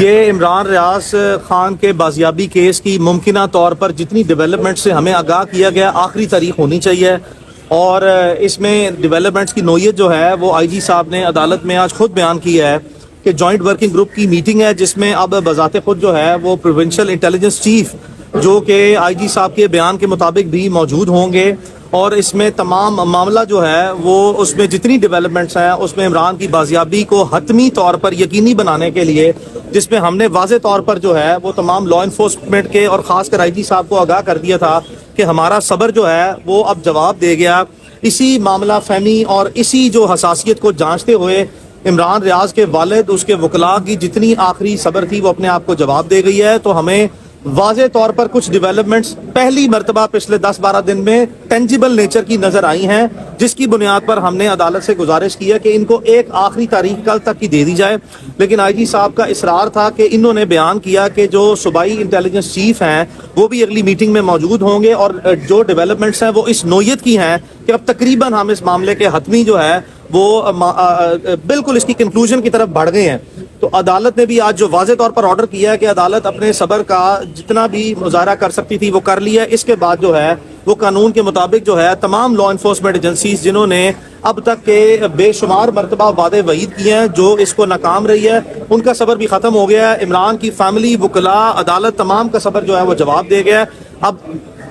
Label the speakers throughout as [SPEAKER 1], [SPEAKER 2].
[SPEAKER 1] یہ عمران ریاض خان کے بازیابی کیس کی ممکنہ طور پر جتنی ڈیولپمنٹ سے ہمیں آگاہ کیا گیا آخری تاریخ ہونی چاہیے، اور اس میں ڈیولپمنٹس کی نوعیت جو ہے وہ آئی جی صاحب نے عدالت میں آج خود بیان کیا ہے کہ جوائنٹ ورکنگ گروپ کی میٹنگ ہے، جس میں اب بذات خود جو ہے وہ پروونشل انٹیلیجنس چیف جو کہ آئی جی صاحب کے بیان کے مطابق بھی موجود ہوں گے، اور اس میں تمام معاملہ جو ہے وہ اس میں جتنی ڈیولپمنٹس ہیں اس میں عمران کی بازیابی کو حتمی طور پر یقینی بنانے کے لیے، جس میں ہم نے واضح طور پر جو ہے وہ تمام لا انفورسمنٹ کے اور خاص کر آئی جی صاحب کو آگاہ کر دیا تھا کہ ہمارا صبر جو ہے وہ اب جواب دے گیا۔ اسی معاملہ فہمی اور اسی جو حساسیت کو جانچتے ہوئے عمران ریاض کے والد، اس کے وکلاء کی جتنی آخری صبر تھی وہ اپنے آپ کو جواب دے گئی ہے۔ تو ہمیں واضح طور پر کچھ ڈیولپمنٹس پہلی مرتبہ پچھلے 10-12 دن میں ٹینجیبل نیچر کی نظر آئی ہیں، جس کی بنیاد پر ہم نے عدالت سے گزارش کی ہے کہ ان کو ایک آخری تاریخ کل تک کی دے دی جائے، لیکن آئی جی صاحب کا اصرار تھا کہ انہوں نے بیان کیا کہ جو صوبائی انٹیلیجنس چیف ہیں وہ بھی اگلی میٹنگ میں موجود ہوں گے، اور جو ڈیولپمنٹس ہیں وہ اس نوعیت کی ہیں کہ اب تقریباً ہم اس معاملے کے حتمی جو ہے وہ بالکل اس کی کنکلوژن کی طرف بڑھ گئے ہیں۔ تو عدالت نے بھی آج جو واضح طور پر آرڈر کیا ہے کہ عدالت اپنے صبر کا جتنا بھی مظاہرہ کر سکتی تھی وہ کر لیا ہے، اس کے بعد جو ہے وہ قانون کے مطابق جو ہے تمام لا انفورسمنٹ ایجنسیز جنہوں نے اب تک کے بے شمار مرتبہ وعدے وعید کیے ہیں جو اس کو ناکام رہی ہے، ان کا صبر بھی ختم ہو گیا ہے۔ عمران کی فیملی، وکلاء، عدالت، تمام کا صبر جو ہے وہ جواب دے گیا ہے۔ اب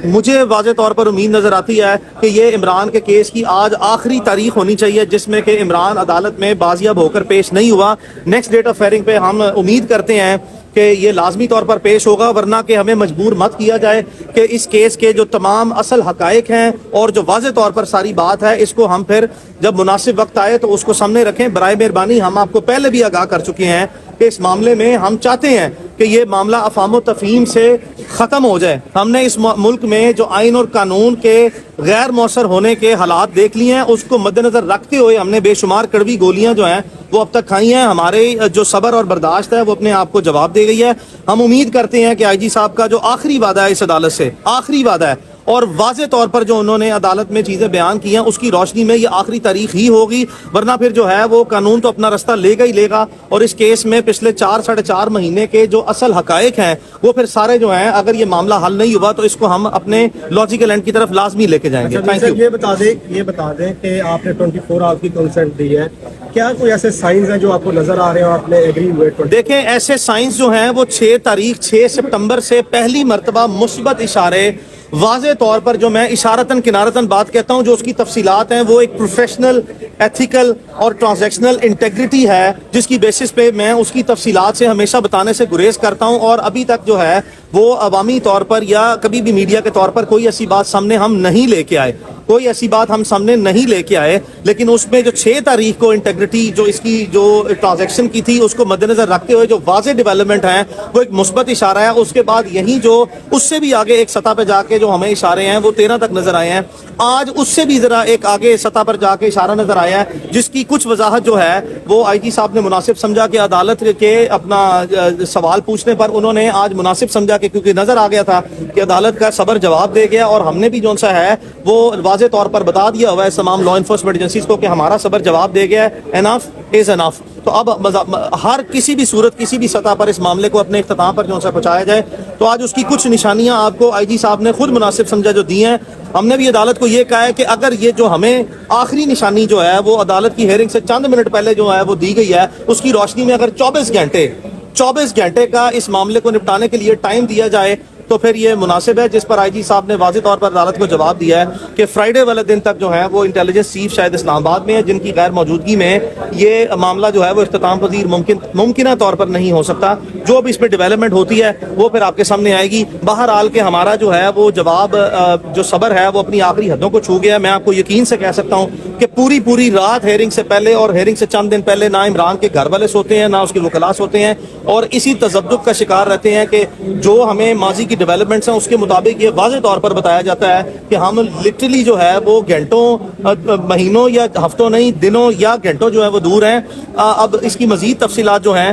[SPEAKER 1] مجھے واضح طور پر امید نظر آتی ہے کہ یہ عمران کے کیس کی آج آخری تاریخ ہونی چاہیے جس میں کہ عمران عدالت میں بازیاب ہو کر پیش نہیں ہوا۔ نیکسٹ ڈیٹ آف ہیئرنگ پہ ہم امید کرتے ہیں کہ یہ لازمی طور پر پیش ہوگا، ورنہ کہ ہمیں مجبور مت کیا جائے کہ اس کیس کے جو تمام اصل حقائق ہیں اور جو واضح طور پر ساری بات ہے اس کو ہم پھر جب مناسب وقت آئے تو اس کو سامنے رکھیں۔ برائے مہربانی ہم آپ کو پہلے بھی آگاہ کر چکے ہیں کہ اس معاملے میں ہم چاہتے ہیں کہ یہ معاملہ افہام و تفہیم سے ختم ہو جائے۔ ہم نے اس ملک میں جو آئین اور قانون کے غیر مؤثر ہونے کے حالات دیکھ لیے ہیں، اس کو مد نظر رکھتے ہوئے ہم نے بے شمار کڑوی گولیاں جو ہیں وہ اب تک کھائی ہیں۔ ہمارے جو صبر اور برداشت ہے وہ اپنے آپ کو جواب دے گئی ہے۔ ہم امید کرتے ہیں کہ آئی جی صاحب کا جو آخری وعدہ ہے اس عدالت سے، آخری وعدہ ہے، اور واضح طور پر جو انہوں نے عدالت میں چیزیں بیان کی ہیں اس کی روشنی میں یہ آخری تاریخ ہی ہوگی، ورنہ پھر جو ہے وہ قانون تو اپنا رستہ لے گا ہی لے گا، اور اس کیس میں پچھلے 4-4.5 مہینے کے جو اصل حقائق ہیں وہ پھر سارے جو ہیں، اگر یہ معاملہ حل نہیں ہوا تو اس کو ہم اپنے لاجیکل اینڈ کی طرف لازمی لے کے جائیں گے۔ Thank you.
[SPEAKER 2] یہ بتا دیں کہ آپ نے 24 آورس کی کنسنٹ دی ہے، کیا کوئی ایسے سائنز ہیں جو آپ کو نظر آ رہے ہیں اور آپ نے ایگری ہوئے؟
[SPEAKER 1] دیکھیں ایسے سائنس جو ہیں وہ 6 سپٹمبر سے پہلی مرتبہ مثبت اشارے واضح طور پر، جو میں اشارتاً کنارتاً بات کہتا ہوں، جو اس کی تفصیلات ہیں وہ ایک پروفیشنل، ایتھیکل اور ٹرانزیکشنل انٹیگریٹی ہے جس کی بیسس پہ میں اس کی تفصیلات سے ہمیشہ بتانے سے گریز کرتا ہوں، اور ابھی تک جو ہے وہ عوامی طور پر یا کبھی بھی میڈیا کے طور پر کوئی ایسی بات سامنے ہم نہیں لے کے آئے، کوئی ایسی بات ہم سامنے نہیں لے کے آئے، لیکن اس میں جو 6 تاریخ کو انٹیگریٹی جو اس کی جو ٹرانزیکشن کی تھی اس کو مد نظر رکھتے ہوئے جو واضح ڈیولپمنٹ ہیں وہ ایک مثبت اشارہ ہے۔ اس کے بعد یہی جو اس سے بھی آگے ایک سطح پہ جا کے جو ہمیں اشارے ہیں وہ 13 تک نظر آئے ہیں، آج اس سے بھی ذرا ایک آگے سطح پر جا کے اشارہ نظر آیا ہے جس کی کچھ وضاحت جو ہے وہ آئی جی صاحب نے مناسب سمجھا کہ عدالت کے اپنا سوال پوچھنے پر انہوں نے آج مناسب سمجھا کہ کیونکہ نظر آ گیا تھا کہ عدالت کا صبر جواب دے گیا، اور ہم نے بھی جو سا ہے وہ واضح طور پر بتا دیا ہوا ہے تمام لا انفورسمنٹ ایجنسیز کو کہ ہمارا صبر جواب دے گیا ہے، انف از انف۔ تو اب ہر کسی بھی صورت، کسی بھی سطح پر اس معاملے کو اپنے اختتام پر جو سا پہنچایا جائے۔ تو آج اس کی کچھ نشانیاں آپ کو آئی جی صاحب نے خود مناسب سمجھا جو دی ہیں۔ ہم نے بھی عدالت کو یہ کہا ہے کہ اگر یہ جو ہمیں آخری نشانی جو ہے وہ عدالت کی ہیئرنگ سے چند منٹ پہلے جو ہے وہ دی گئی ہے، اس کی روشنی میں اگر 24 گھنٹے کا اس معاملے کو نپٹانے کے لیے ٹائم دیا جائے تو پھر یہ مناسب ہے، جس پر آئی جی صاحب نے واضح طور پر عدالت کو جواب دیا ہے کہ فرائیڈے والے دن تک جو ہے وہ انٹیلیجنس چیف شاید اسلام آباد میں ہے، جن کی غیر موجودگی میں یہ معاملہ جو ہے وہ اختتام پذیر ممکنہ طور پر نہیں ہو سکتا۔ جو بھی اس میں ڈیولپمنٹ ہوتی ہے وہ پھر آپ کے سامنے آئے گی۔ بہرحال کہ ہمارا جو ہے وہ جواب جو صبر ہے وہ اپنی آخری حدوں کو چھو گیا ہے۔ میں آپ کو یقین سے کہہ سکتا ہوں کہ پوری رات ہیئرنگ سے پہلے اور ہیئرنگ سے چند دن پہلے نہ عمران کے گھر والے سوتے ہیں، نہ اس کے وکلاء سوتے ہیں، اور اسی تذبذب کا شکار رہتے ہیں کہ جو ہمیں ماضی کی ڈیولپمنٹس ہیں اس کے مطابق یہ واضح طور پر بتایا جاتا ہے کہ ہم لٹرلی جو ہے وہ گھنٹوں، مہینوں یا ہفتوں نہیں، دنوں یا گھنٹوں جو ہے وہ دور ہیں۔ اب اس کی مزید تفصیلات جو ہیں